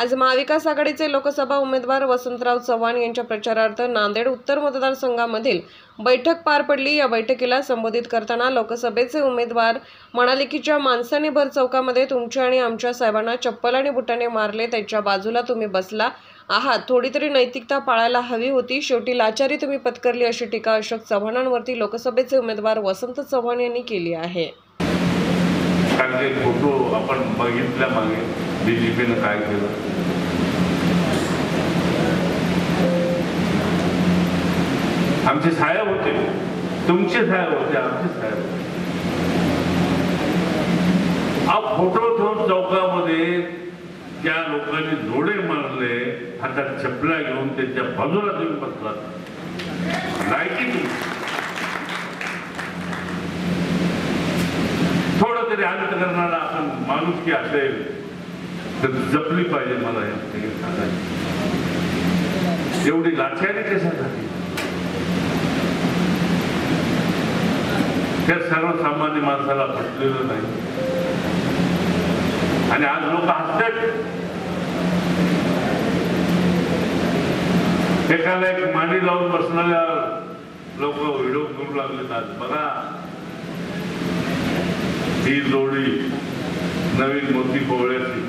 आज महाविकास आघाडीचे लोकसभा उमेदवार वसंतराव चव्हाण यांच्या प्रचारार्थ नांदेड उत्तर मतदारसंघामधील बैठक पार पडली। या बैठकीला संबोधित करताना लोकसभेचे उमेदवार म्हणाले की ज्या माणसाने भर चौकामध्ये तुमच्या आणि आमच्या साहेबांना चप्पल आणि बुटाने मारले त्याच्या बाजूला तुम्ही बसला आहात, थोडी तरी नैतिकता पाळायला हवी होती। शेवटी लाचारी तुम्ही पत्करली, अशी टीका अशोक चव्हाणांवरती लोकसभेचे उमेदवार वसंत चव्हाण यांनी केली आहे। फोटो आपण बघितल्या मागे बीजेपीने काय केलं, आमचे साहेब होते, तुमचे साहेब होते, आमचे साहेब होते। अब फोटो ठेवून चौकामध्ये ज्या लोकांनी जोडे मारले, हातात चपला घेऊन त्यांच्या बाजूला तुम्ही बसलात, लायकी थोडं तरी अंतकरणाला आपण माणुसकी असेल तर जपली पाहिजे। मला हे सांगायचं, एवढी लाचारी कशासाठी? त्या सर्वसामान्य माणसाला पटलेलं नाही आणि आज लोक हसतात। एकाला एक मांडी लावून बसणाऱ्या लोक व्हिडिओ करू लागले। आज बघा ही जोडी नवीन मोती पोवळ्याची,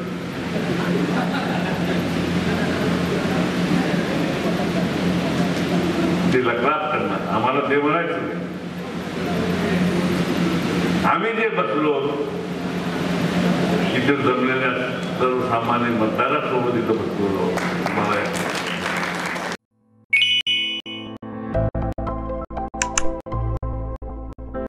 ते लग्नात करणार, आम्हाला ते म्हणायचं नाही। आम्ही जे बसलो इथे जमलेल्या सर्वसामान्य मतदारासोबत इथं बसलो, मला